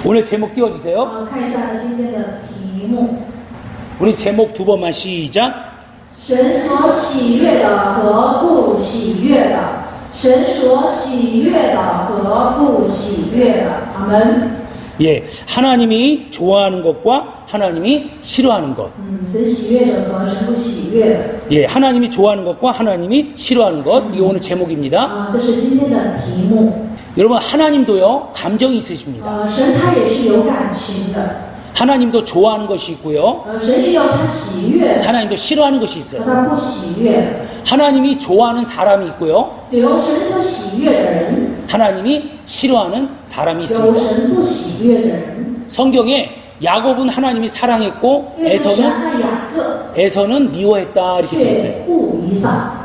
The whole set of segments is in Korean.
오늘 제목 띄워주세요. 看一下今天的题目。 우리 제목 두 번만 시작. 神所喜悦的和不喜悦的，神所喜悦的和不喜悦的。阿门。 예, 하나님이 좋아하는 것과 하나님이 싫어하는 것. 神喜悦的和神不喜悦的。 예, 하나님이 좋아하는 것과 하나님이 싫어하는 것. 이게 오늘 제목입니다. 这是今天的题目。 여러분, 하나님도요, 감정이 있으십니다. 神他也是有感情的。 하나님도 좋아하는 것이 있고요. 神也有他喜悦， 하나님도 싫어하는 것이 和 있어요. 他不喜悦的。 하나님이 좋아하는 사람이 있고요. 有神所喜悦的人， 하나님이 싫어하는 사람이 有 있습니다. 神不喜悦的人。 성경에 야곱은 하나님이 사랑했고 因为神 에서는 爱雅各， 에서는 미워했다 이렇게 써 있어요. 却不以撒。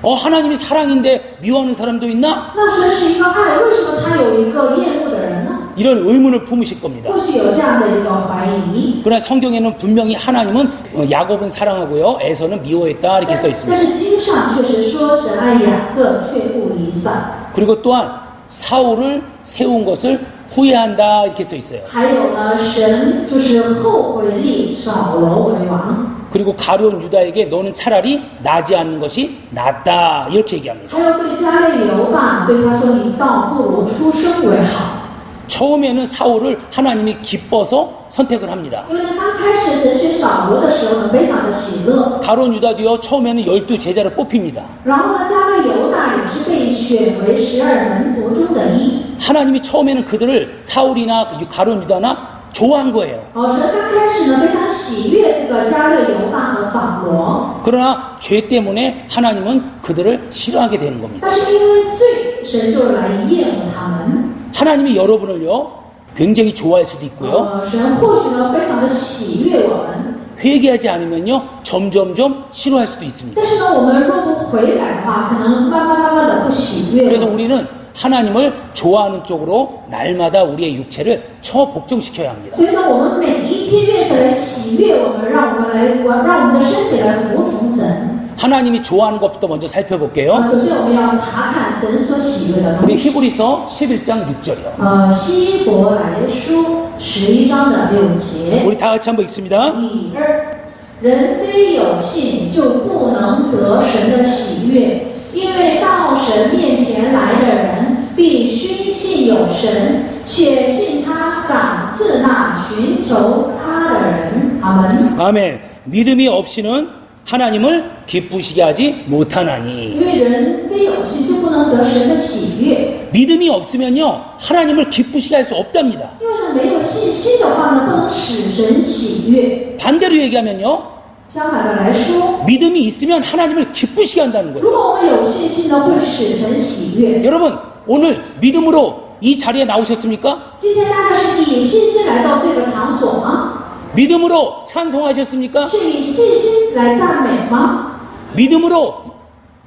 하나님이 사랑인데 미워하는 사람도 있나? 那神是一个爱，为什么他有一个厌恶的人呢？ 이런 의문을 품으실 겁니다. 或许有这样的一个怀疑。 그러나 성경에는 분명히 하나님은 야곱은 사랑하고요 에서는 미워했다 이렇게 써 但 있습니다. 是经上确实说神爱雅各，却不以撒。 그리고 또한 사울을 세운 것을 후회한다 이렇게 써 있어요. 还有呢，神就是后悔立扫罗为王。 그리고 가룟 유다에게 너는 차라리 나지 않는 것이 낫다 이렇게 얘기합니다. 还有对加勒犹大对他说：“你倒不如出生为好。” 처음에는 사울을 하나님이 기뻐서 선택을 합니다. 因为刚开始神选扫罗的时候，非常的喜乐。 가룟 유다도요 처음에는 12제자를 뽑힙니다. 然后呢，加勒犹大也是被选为12门徒中的一。 하나님이 처음에는 그들을 사울이나 가룟 유다나 좋아한 거예요. 神刚开始呢非常喜悦这个加勒犹大和扫罗， 그러나 죄 때문에 하나님은 그들을 싫어하게 되는 겁니다. 但是因为罪，神就来厌恶他们。 하나님이 여러분을요 굉장히 좋아할 수도 있고요. 神或许呢非常的喜悦我们， 회개하지 않으면요 점점점 싫어할 수도 있습니다. 但是呢我们若不悔改的话，可能慢慢的不喜悦。 그래서 우리는 하나님을 좋아하는 쪽으로 날마다 우리의 육체를 처복종시켜야 합니다. 所以呢，我们每一天愿神来喜悦我们，让我们的身体来服从神。 하나님이 좋아하는 것부터 먼저 살펴볼게요. 首先我们要查看神所喜悦的东 우리 西。 히브리서 11장 6절이요. 希伯来书11章的6节。 우리 다 같이 한번 읽습니다. 人非有信就不能得神的喜悦，因为到神面前来的人必须信有神，且信他赏赐那寻求他的人。阿门。 아멘. 믿음이 없이는 하나님을 기쁘시게 하지 못하나니. 因为人非有信就不能得神的喜悦， 믿음이 없으면요 하나님을 기쁘시게 할 수 없답니다. 因为呢没有信心的话呢，不能使神喜悦。 반대로 얘기하면요 相反的来说， 믿음이 있으면 하나님을 기쁘시게 한다는 如 거예요. 果我们有信心呢，会使神喜悦。 여러분 오늘 믿음으로 이 자리에 나오셨습니까? 今天大家是以信心来到这个场所吗？ 믿음으로 찬송하셨습니까? 是以信心来赞美吗？ 믿음으로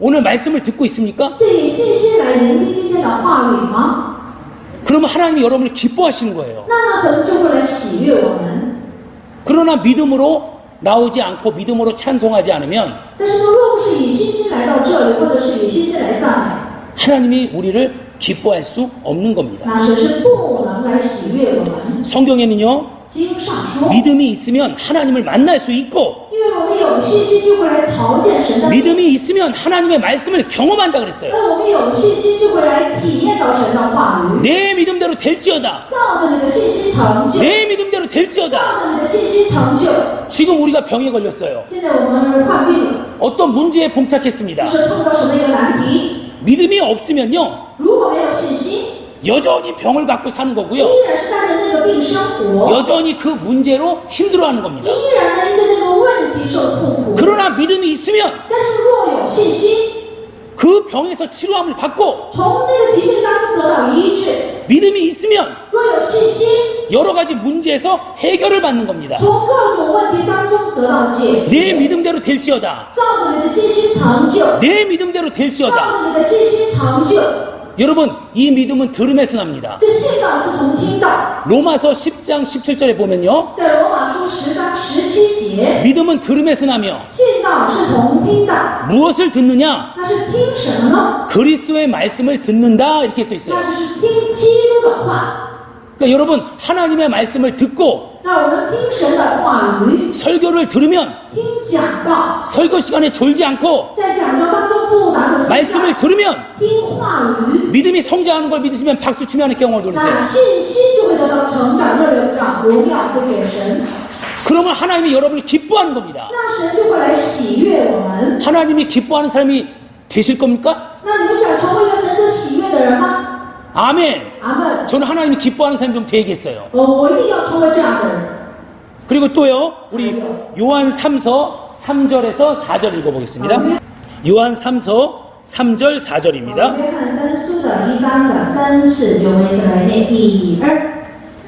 오늘 말씀을 듣고 있습니까? 是以信心来聆听今天的话语吗？ 그러면 하나님이 여러분을 기뻐하시는 거예요. 那神就会来喜悦我们。 그러나 믿음으로 나오지 않고 믿음으로 찬송하지 않으면 但是呢，若不是以信心来到这里，或者是以信心来赞 하나님이 우리를 기뻐할 수 없는 美， 겁니다. 那神是不能来喜悦我们。 성경에는요 经上说， 믿음이 있으면 하나님을 만날 수 있고 因为我们有信心，就会来朝见神的。 믿음이 있으면 하나님의 말씀을 경험한다 그랬어요. 我们有信心，就会来体验到神的话语。 내 믿음대로 될지어다. 照着你的信心成就， 내 믿음대로 될지어다. 照着你的信心成就。 지금 우리가 병에 걸렸어요. 现在我们患病了， 어떤 문제에 봉착했습니다. 是碰到什么一个难题？ 믿음이 없으면요 如果没有信心， 여전히 병을 갖고 사는 依 거고요. 然是带着那个病生活， 여전히 그 문제로 힘들어하는 겁니다. 依然的因为这个问题受痛苦。 그러나 믿음이 있으면 但是若有信心， 그 병에서 치료함을 받고 从那个疾病当中得到医治； 믿음이 있으면 若有信心， 여러 가지 문제에서 해결을 받는 겁니다. 从各种问题当中得到解 내 决。 믿음대로 될지어다. 照着你的信心成就， 내 믿음대로 照 될지어다. 着你的信心成就。 여러분 이 믿음은 들음에서 납니다. 这信道是从听到， 로마서 10장 17절에 보면요 在罗马书10章17节， 믿음은 들음에서 나며 信道是从听到， 무엇을 듣느냐? 那是听什么呢？ 그리스도의 말씀을 듣는다 이렇게 써 있어요. 那就是听基督的话。 그러니까 여러분 하나님의 말씀을 듣고 那我们听神的话语， 설교를 들으면 听讲道， 설교 시간에 졸지 않고 在讲道当中不打盹睡 말씀을 觉， 들으면 听话语， 믿음이 성장하는 걸 믿으시면 박수 치며 하는 경험을 那 돌리세요. 信心就会得到成长，热流长，荣耀会给神， 그러면 하나님이 여러분을 기뻐하는 겁니다. 那神就会来喜悦我们。 하나님이 기뻐하는 사람이 되실 겁니까? 那你们想成为一个神所喜悦的人吗？ 아멘. 阿门。 저는 하나님이 기뻐하는 사람이 좀 되겠어요. 我一定要成为这样的人。 그리고 또요, 우리 요한 3서 3절에서 4절 읽어보겠습니다. 요한 3서 3절 4절입니다. 约翰三书的1章的3、4、9节来念。第二，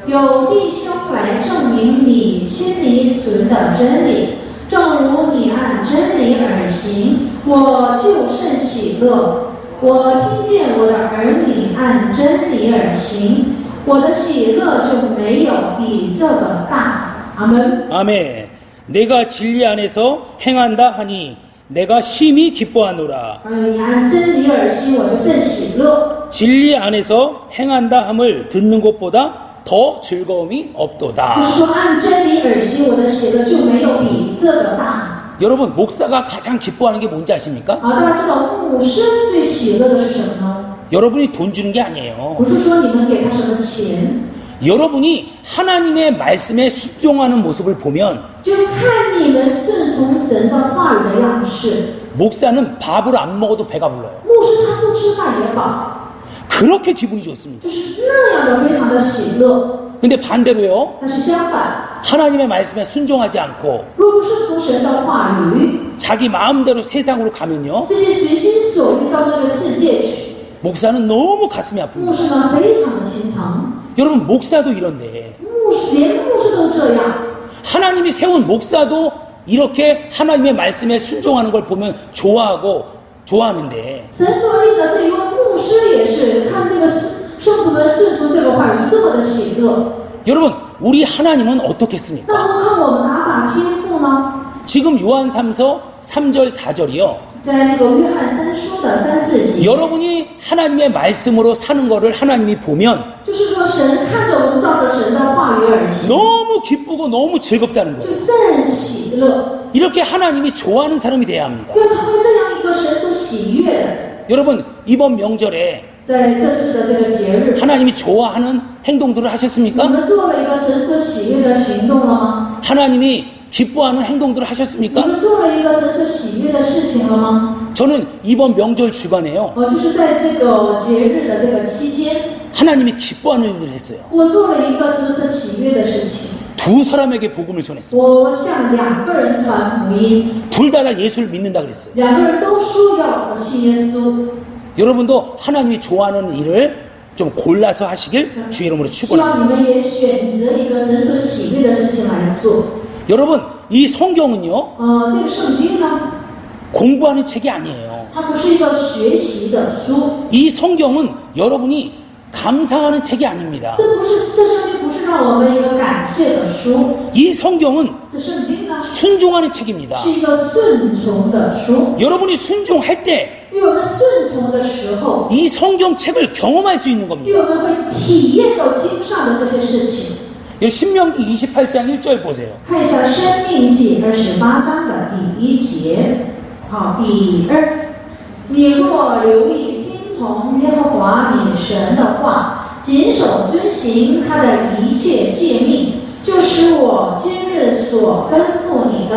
有弟兄来证明你心里存的真理，正如你按真理而行，我就甚喜乐。我听见我的儿女按真理而行，我的喜乐就没有比这个大。阿门。 아멘. 내가 진리 안에서 행한다 하니 내가 심히 기뻐하노라. 你按真理而行，我就甚喜乐。 진리 안에서 행한다 함을 듣는 것보다 더 즐거움이 없도다. 就是说，按真理而行，我的喜乐就没有比这个大。 여러분 목사가 가장 기뻐하는 게 뭔지 아십니까? 大家知道牧师最喜乐的是什么呢？ 여러분이 돈 주는 게 아니에요. 不是说你们给他什么钱， 여러분이 하나님의 말씀에 순종하는 모습을 보면 就看你们顺从神的话语的样式。 목사는 밥을 안 먹어도 배가 불러요. 牧师他不吃饭也饱， 그렇게 기분이 좋습니다. 就是那样的非常的喜乐。 근데 반대로요. 但是相反， 하나님의 말씀에 순종하지 않고 若不顺从神的话语， 자기 마음대로 세상으로 가면요. 自己随心所欲到这个世界去， 목사는 너무 가슴이 牧 아픕니다. 师呢非常的心疼。 여러분 목사도 이런데 牧师连牧师都这样， 하나님이 세운 목사도 이렇게 하나님의 말씀에 순종하는 걸 보면 좋아하는데 神所立的这一位牧师也是看这个圣徒们顺从这个话语是这么的喜乐。 여러분 우리 하나님은 어떻겠습니까? 那何况我们哪把天赋呢？ 지금 요한 3서 3절 4절이요. 在那个约翰三书的3、4节， 여러분이 하나님의 말씀으로 사는 거를 하나님이 보면 就是说神看着我们照着神的话语而行， 너무 기쁘고 너무 즐겁다는 就 거예요. 甚喜乐。 이렇게 하나님이 좋아하는 사람이 돼야 합니다. 要成为这样一个神所喜悦的。 여러분 이번 명절에 在这次的这个节日， 하나님이 좋아하는 행동들을 你 하셨습니까? 们做了一个神所喜悦的行动了吗？ 하나님이 기뻐하는 행동들을 你 하셨습니까? 们做了一个神所喜悦的事情了吗？ 저는 이번 명절 주간에요. 就是在这个节日的这个期间， 하나님이 기뻐하는 일을 했어요. 我做了一个神所喜悦的事情。 두 사람에게 복음을 전했어요. 我向2个人传福音， 둘 다 예수를 믿는다 그랬어요. 2个人都说要信耶稣。 여러분도 하나님이 좋아하는 일을 좀 골라서 하시길 주의 이름으로 希 축원합니다. 望你们也选择一个神所喜悦的事情来做。 여러분 이 성경은요 这个圣经呢， 공부하는 책이 아니에요. 它不是一个学习的书， 이 성경은 여러분이 감상하는 책이 아닙니다. 这圣经不是让我们一个感谢的书， 이 성경은 这圣经呢 순종하는 책입니다. 是一个顺从的书。 여러분이 순종할 때 이 因为我们顺从的时候， 성경책을 경험할 수 있는 因 겁니다. 为我们会体验到经上的这些事情。 여기 신명기 28장 1절 보세요. 看一下《申命记》28章的第1节，第2，你若留意听从耶和华你神的话，谨守遵行他的一切诫命，就使我今日所吩咐你的，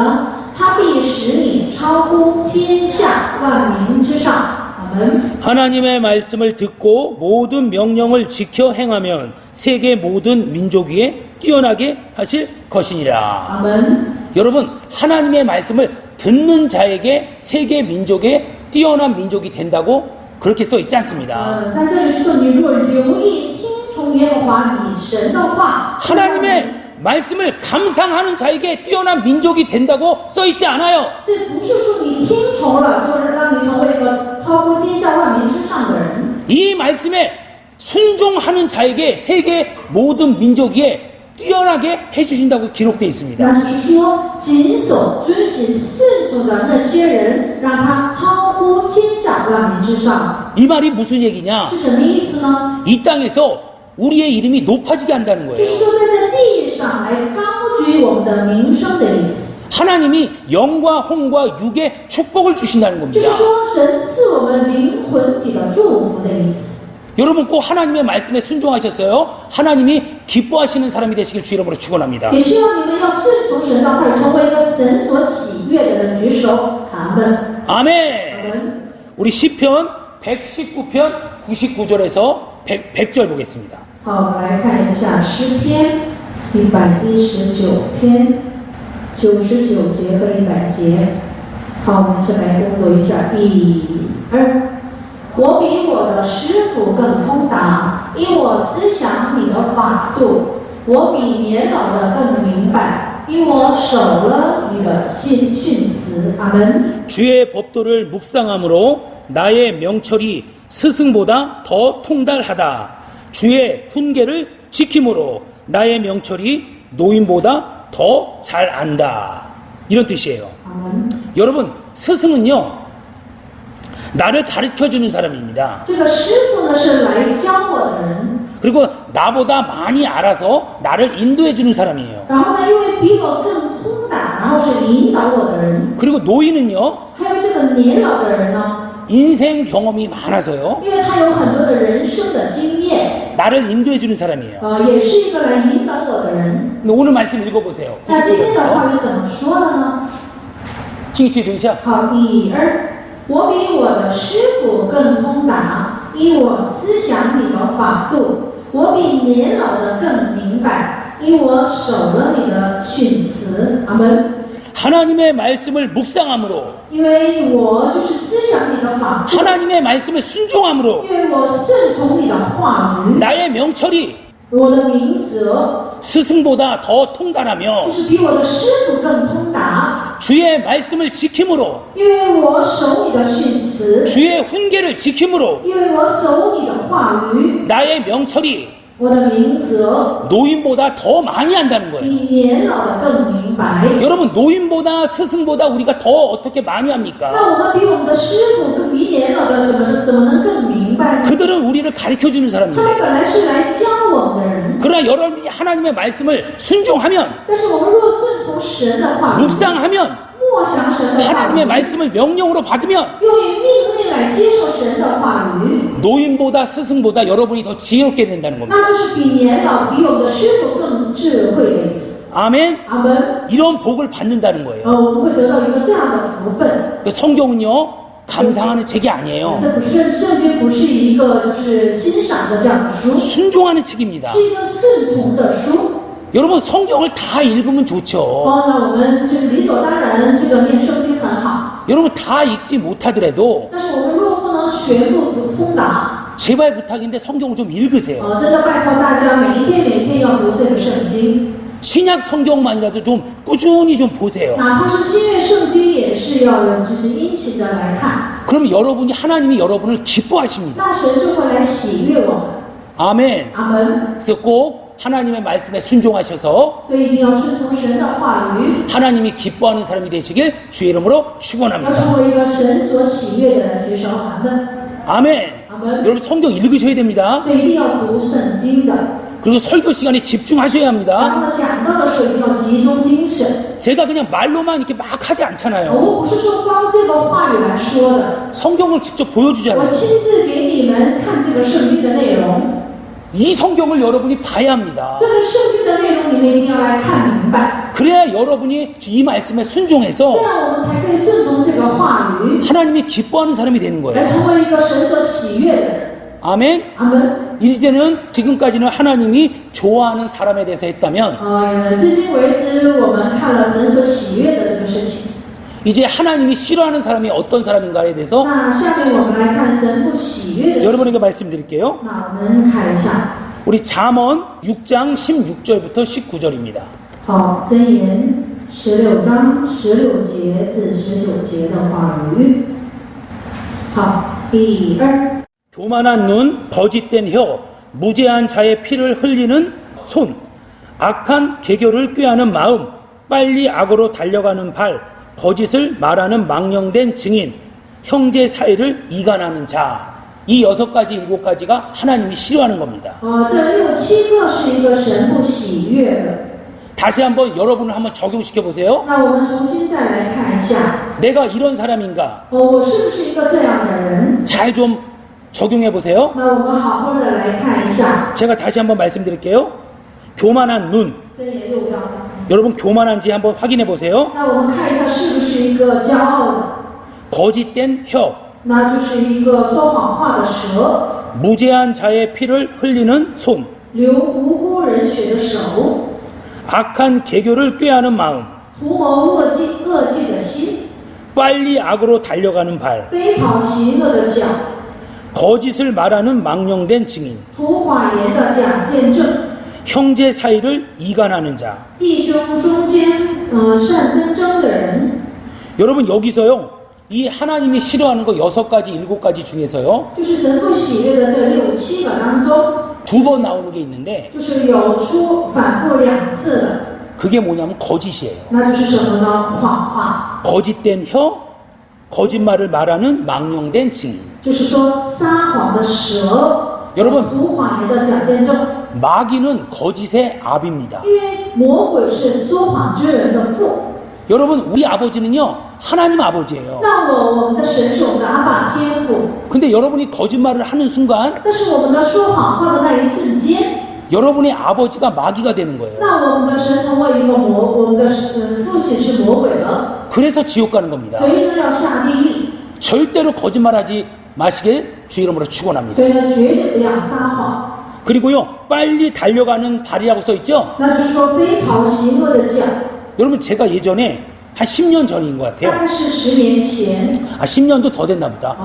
他必使你超乎天下万民之上。阿门。 하나님의 말씀을 듣고 모든 명령을 지켜 행하면 세계 모든 민족 위에 뛰어나게 하실 것이니라. 阿门。 여러분 하나님의 말씀을 듣는 자에게 세계 민족의 뛰어난 민족이 된다고 그렇게 써 있지 않습니다. 在这里说，你若留意听从耶和华你神的话， 하나님의 말씀을 감상하는 자에게 뛰어난 민족이 된다고 써 있지 않아요. 这不是说你听从了，就是让你成为一个超过天下万民之上的人。 이 말씀에 순종하는 자에게 세계 모든 민족 위에 뛰어나게 해주신다고 기록되어 있습니다. 那就是说，谨守遵行顺从的那些人，让他超乎天下万民之上， 이 말이 무슨 얘기냐? 是什么意思呢？ 이 땅에서 우리의 이름이 높아지게 한다는 就是 거예요. 说在这地上来高举我们的名声的意思。 하나님이 영과 혼과 육의 축복을 주신다는 就是 겁니다. 说神赐我们灵魂体的祝福的意思。 여러분 꼭 하나님의 말씀에 순종하셨어요? 하나님이 기뻐하시는 사람이 되시길 주 이름으로 축원합니다. 也希望你们要顺从神的话语，成为一个神所喜悦的人。举手，阿门。 아멘. 우리 시편 119편 99절에서 100절 보겠습니다. 好，我们来看一下诗篇119篇99节和100节。好，我们先来攻读一下1、2。我比我的师傅更通达，因我思想你的法度；我比年老的更明白，因我守了你的训词。阿门。 주의 법도를 묵상함으로 나의 명철이 스승보다 더 통달하다. 주의 훈계를 지킴으로 나의 명철이 노인보다 더 잘 안다. 이런 뜻이에요. 阿门。 여러분, 스승은요, 나를 가르쳐주는 사람입니다. 这个师傅呢是来教我的人， 그리고 나보다 많이 알아서 나를 인도해주는 사람이에요. 然后呢，因为比我更通达，然后是引导我的人。 그리고 노인은요, 还有这个年老的人呢， 인생 경험이 많아서요, 因为他有很多的人生的经验， 나를 인도해주는 사람이에요. 也是一个来引导我的人。 근데 오늘 말씀 읽어보세요. 那今天的 99절요. 话语怎么说了呢？ 칭치 등샤. 好，1、2，我比我的师傅更通达，因我思想你的法度；我比年老的更明白，因我守了你的训词。阿门。 하나님의 말씀을 묵상함으로, 因为我就是思想你的法度， 하나님의 말씀을 순종함으로 因为我顺从你的话语， 나의 명철이 我的明哲 스승보다 더 통달하며 就是比我的师傅更通达， 주의 말씀을 지킴으로 因为我守你的训词， 주의 훈계를 지킴으로 因为我守你的话语， 나의 명철이 我的明哲 노인보다 더 많이 한다는 比 거예요. 年老的更明白。 여러분 노인보다 스승보다 우리가 더 어떻게 많이 합니까? 那我们比我们的师傅更比年老的怎么能更明白呢？ 그들은 우리를 가르쳐주는 他们 사람인데 本来是来教我们的人， 그러나 여러분이 하나님의 말씀을 순종하면 但是我们若顺从神的话语， 묵상하면 默想神的话 하나님의 语， 말씀을 명령으로 받으면 用以命令来接受神的话语。 노인보다 스승보다 여러분이 더 지혜롭게 된다는 겁니다. 那就是比年老、比我们的师傅更智慧的意思。 아멘. 阿门。 이런 복을 받는다는 거예요. 我们会得到一个这样的福分。 성경은요 감상하는 책이 아니에요. 这不是圣经，不是一个就是欣赏的这样的书， 순종하는 책입니다. 是一个顺从的书。 여러분 성경을 다 읽으면 좋죠. 那我们就是理所当然，这个念圣经很好。 여러분 다 읽지 못하더라도 但是我们若不能全部都通达， 제발 부탁인데 성경을 좀 읽으세요. 真的拜托大家每一天要读这个圣经， 신약 성경만이라도 좀 꾸준히 좀 보세요. 哪怕是新约圣经，也是要有就是殷勤的来看。 그럼 여러분이 하나님이 여러분을 기뻐하십니다. 那神就会来喜悦我们。 아멘. 阿门。 그래서 꼭 하나님의 말씀에 순종하셔서 所以一定要顺从神的话语， 하나님이 기뻐하는 사람이 되시길 주의 이름으로 要 축원합니다. 成为一个神所喜悦的人。举手，阿门。 아멘. 아멘. 여러분 성경 읽으셔야 됩니다. 所以一定要读圣经的。 그리고 설교 시간에 집중하셔야 然 합니다. 后呢，讲道的时候一定要集中精神。 제가 그냥 말로만 이렇게 막 하지 我 않잖아요. 们不是说光这个话语来说的， 성경을 직접 我 보여주잖아요. 亲自给你们看这个圣经的内容。 이 성경을 여러분이 봐야 합니다. 这个圣经的内容你们一定要来看明白， 그래야 여러분이 이 말씀에 这 순종해서 样我们才可以顺从这个话语， 하나님이 기뻐하는 사람이 되는 来 거예요. 成为一个神所喜悦的人。 아멘. 阿门。 이제는 지금까지는 하나님이 좋아하는 사람에 대해서 했다면 至今为止，我们看了神所喜悦的这个事情。 이제 하나님이 싫어하는 사람이 어떤 사람인가에 대해서 那下面我们来看神不喜悦的事。 여러분에게 말씀드릴게요. 那我们看一下， 우리 잠언 6장 16절부터 19절입니다. 好，箴言16章16节至19节的话语。好，1、2。 교만한 눈, 거짓된 혀, 무죄한 자의 피를 흘리는 손, 악한 계교를 꾀하는 마음, 빨리 악으로 달려가는 발, 거짓을 말하는 망령된 증인, 형제 사이를 이간하는 자. 이 6가지, 7가지가 하나님이 싫어하는 겁니다. 这6、7个是一个神不喜悦的。 다시 한번 여러분을 한번 적용시켜 보세요. 那我们重新再来看一下， 내가 이런 사람인가? 我是不是一个这样的人？ 잘 좀 적용해 보세요. 那我们好好的来看一下 제가 다시 한번 말씀드릴게요. 교만한 눈. 箴言6章。 여러분 교만한지 한번 확인해 보세요. 那我们看一下是不是一个骄傲的， 거짓된 혀. 那就是一个说谎话的舌， 무죄한 자의 피를 흘리는 손. 流无辜人血的手， 악한 계교를 꾀하는 마음. 图谋恶计的心， 빨리 악으로 달려가는 발. 飞跑邪恶的脚， 거짓을 말하는 망령된 증인. 图谎言的假见证， 형제 사이를 이간하는 자. 弟兄中间善纷争的人。 여러분 여기서요. 이 하나님이 싫어하는 거 6가지, 7가지 중에서요. 就是神不喜悦的这6、7个当中， 2번 나오는 게 있는데 就是有反复2次的， 그게 뭐냐면 거짓이에요. 那就是什么呢？谎话， 거짓된 혀, 거짓말을 말하는 망령된 증인. 就是说撒谎的舌， 여러분 图谎言的假见证。 마귀는 거짓의 압입니다. 因为魔鬼是说谎之人的父， 여러분 우리 아버지는요 하나님 아버지예요. 那我们的神是我们的阿爸天父， 근데 여러분이 거짓말을 하는 순간 但是我们的说谎话的那一瞬间， 여러분의 아버지가 마귀가 되는 거예요. 那我们的神成为一个我们的父亲是魔鬼了， 그래서 지옥 가는 겁니다. 所以呢要下地狱， 절대로 거짓말하지 마시길 주 이름으로 축원합니다. 所以呢绝对不要撒谎。 그리고요 빨리 달려가는 발이라고 써 있죠. 那就是说飞跑邪恶的脚， 여러분 제가 예전에 한 10년 전인 것 大 같아요. 概是10年前， 10년도 더 됐나 보다.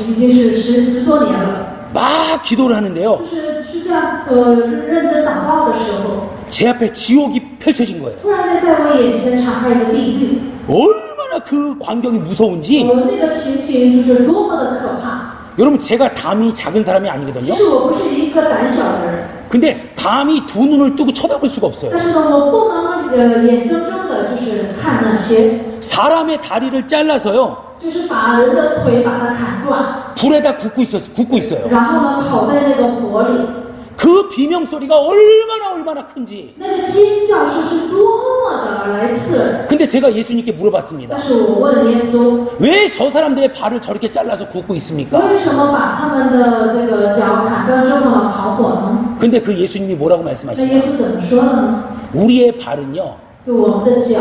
已经是10多年了， 막 기도를 하는데요. 是这样认真祷告的时候， 제 앞에 지옥이 펼쳐진 거예요. 突然间在我眼前敞开一个地狱， 얼마나 그 광경이 무서운지. 那个情景就是多么的可怕。 여러분 제가 담이 작은 사람이 其 아니거든요. 实我不是一个胆小的人， 근데 감히 두 눈을 뜨고 쳐다볼 수가 없어요. 但是呢，我不能眼睁睁的就是看那些， 사람의 다리를 잘라서요. 就是把人的腿把它砍断， 불에다 굽고 있어요. 然后呢烤在那个火里， 그 비명 소리가 얼마나 큰지. 那个尖叫声是多么的来刺耳。 근데 제가 예수님께 물어봤습니다. 但是我问耶稣， 왜 저 사람들의 발을 저렇게 잘라서 굽고 있습니까? 为什么把他们的这个脚砍断之后呢烤火呢？ 근데 그 예수님이 뭐라고 那耶 말씀하시냐? 稣怎么说呢？ 우리의 발은요. 就我们的脚，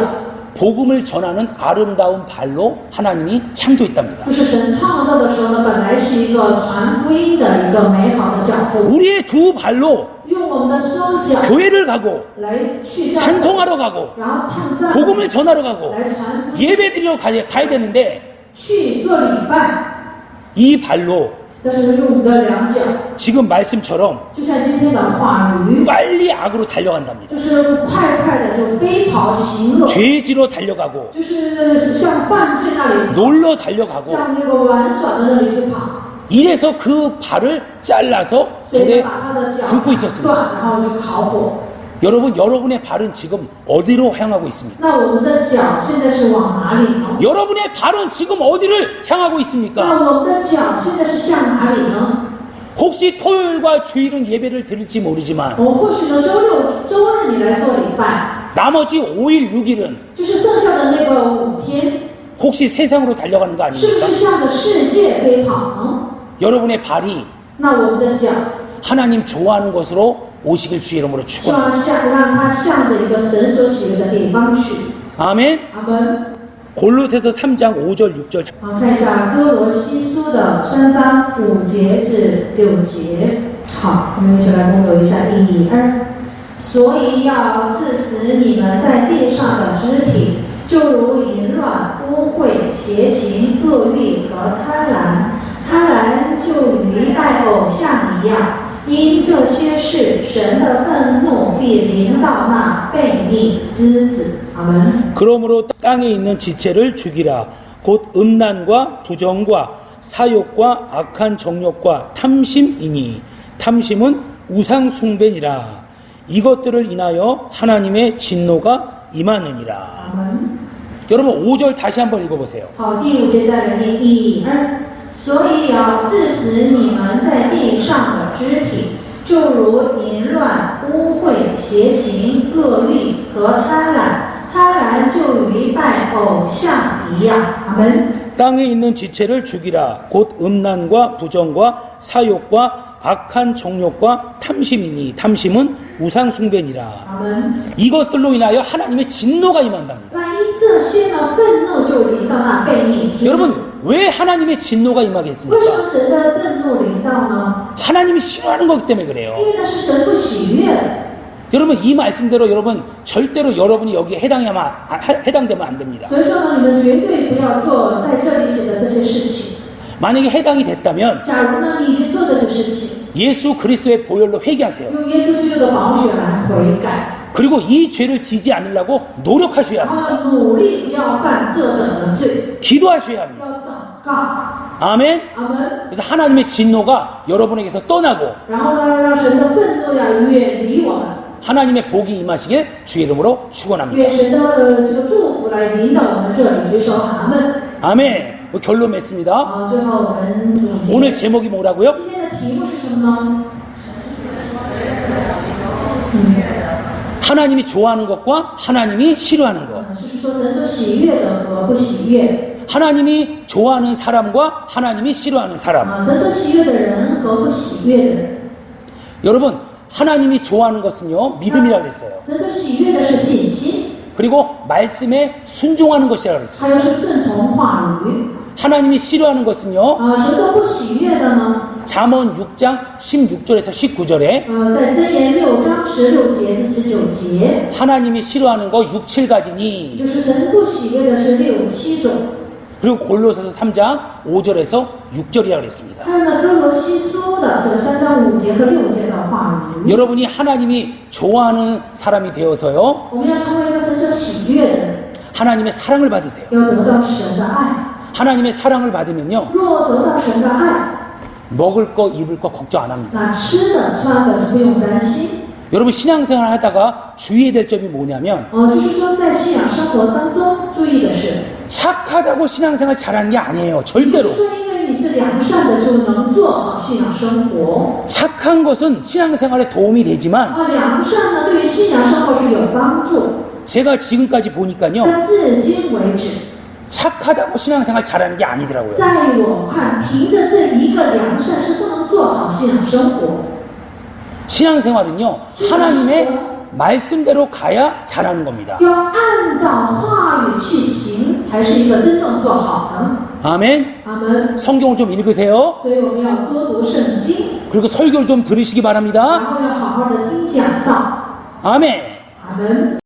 복음을 전하는 아름다운 발로 하나님이 창조했답니다. 就是神创造的时候呢，本来是一个传福音的一个美好的脚步， 우리의 두 발로 用我们的双脚 교회를 가고 来去教会， 찬송하러 가고 然后唱赞， 복음을 전하러 가고 来传福音， 예배드리러 가야 되는데 去做礼拜。 이 발로 但是用我们的两脚， 지금 말씀처럼 就像今天的话语， 빨리 악으로 달려간답니다. 就是快快的就飞跑行恶， 죄지로 달려가고 就是向犯罪那里跑， 놀러 달려가고 向那个玩耍的那里去跑。 이래서 그 발을 잘라서 所以 불에 把他的脚 굽고 砍 있었습니다. 断，然后就烤火。 여러분 여러분의 발은 지금 어디로 향하고 있습니까? 那我们的脚现在是往哪里呢？ 여러분의 발은 지금 어디를 향하고 那 있습니까? 我们的脚现在是向哪里呢？ 혹시 토요일과 주일은 예배를 드릴지 모르지만 我或许呢，周六、周日你来做礼拜， 나머지 5일, 6일은 就是剩下的那个5天， 혹시 세상으로 달려가는 거 是不 아닙니까? 是向着世界飞跑呢？ 여러분의 발이 那我们的脚 하나님 좋아하는 곳으로 오시길 주의 이름으로 就 축원합니다. 要让它向着一个神所喜悦的地方去。 아멘. 阿门。 골로새서 3장 5절 6절 好，看一下哥罗西书的3章5节至6节。好，我们一起来共读一下1、2。所以要致死你们在地上的肢体，就如淫乱、污秽、邪情、恶欲和贪婪。贪婪就与拜偶像一样。因这些事，神的愤怒必临到那悖逆之子。阿门。 그러므로 땅에 있는 지체를 죽이라. 곧 음란과 부정과 사욕과 악한 정욕과 탐심이니 탐심은 우상 숭배니라. 이것들을 인하여 하나님의 진노가 임하느니라. 阿门。 여러분 5절 다시 한번 읽어보세요. 好，第5节再来念1、2。所以要治死你们在地上的肢体，就如淫乱、污秽、邪情、恶欲和贪婪。贪婪就与拜偶像一样。阿门。 땅에 있는 지체를 죽이라. 곧 음란과 부정과 사욕과 악한 정욕과 탐심이니 탐심은 우상 숭배니라. 阿门。 이것들로 인하여 하나님의 진노가 임한답니다. 那因这些呢，愤怒就临到那悖逆之子。 여러분, 왜 하나님의 진노가 为什 임하겠습니까? 么神的震怒临到呢？ 하나님이 싫어하는 거기 때문에 그래요. 因为那是神不喜悦的。 여러분, 이 말씀대로 여러분 절대로 여러분이 여기에 해당되면 안 됩니다. 所以说呢，你们绝对不要做在这里写的这些事情。 만약에 해당이 됐다면 假如呢，你已经做这些事情， 예수 그리스도의 보혈로 회개하세요. 用耶稣基督的宝血来悔改， 그리고 이 죄를 지지 않으려고 노력하셔야 然 합니다. 后努力不要犯这等的罪， 기도하셔야 합니다. 要祷告。 아멘. 阿门。 그래서 하나님의 진노가 여러분에게서 떠나고 然后呢，让神的愤怒呀远离我们， 하나님의 복이 임하시길 주의 이름으로 축원합니다. 愿神的这个祝福来临到我们这里，举手阿门。 아멘. 결론 맺습니다. 好，最后我们总结。 오늘 제목이 뭐라고요? 今天的题目是什么呢？ 하나님이 좋아하는 것과 하나님이 싫어하는 것. 就是说神所喜悦的和不喜悦。 하나님이 좋아하는 사람과 하나님이 싫어하는 사람. 神所喜悦的人和不喜悦的人。 여러분, 하나님이 좋아하는 것은요, 믿음이라고 그랬어요. 神所喜悦的是信心， 그리고 말씀에 순종하는 것이라고 그랬어요. 还有是顺从话语。 하나님이 싫어하는 것은요, 神所不喜悦的呢？ 잠언 6장 16절에서 19절에 在箴言6章16节至19节， 하나님이 싫어하는 거 6, 7가지니 就是神不喜悦的是6、7种。 그리고 골로새서 3장 5절에서 6절이라고 그랬습니다. 还有呢，哥罗西书的这个3章5节和6节的话语。 여러분이 하나님이 좋아하는 사람이 되어서요, 我们要成为一个神所喜悦的人， 하나님의 사랑을 받으세요. 要得到神的爱。 하나님의 사랑을 받으면요, 若得到神的爱， 먹을 거 입을 거 걱정 안 합니다. 那吃的穿的就不用担心。 여러분 신앙생활 하다가 주의해야 될 점이 뭐냐면 就是说在信仰生活当中注意的是， 착하다고 신앙생활 잘하는 게 아니에요. 不 절대로. 是因为你是良善的就能做好信仰生活。 착한 것은 신앙생활에 도움이 되지만 良善呢对于信仰生活是有帮助， 제가 지금까지 보니까요, 但至今为止， 착하다고 신앙생활 잘하는 게 아니더라고요. 在我看，凭着这一个良善是不能做好信仰生活。 신앙생활은요, 하나님의 말씀대로 가야 잘하는 겁니다. 要按照话语去行，才是一个真正做好的。 아멘. 阿门。 성경을 좀 읽으세요. 所以我们要多读圣经， 그리고 설교를 좀 들으시기 然 바랍니다. 后要好好的听讲道。 아멘. 阿门。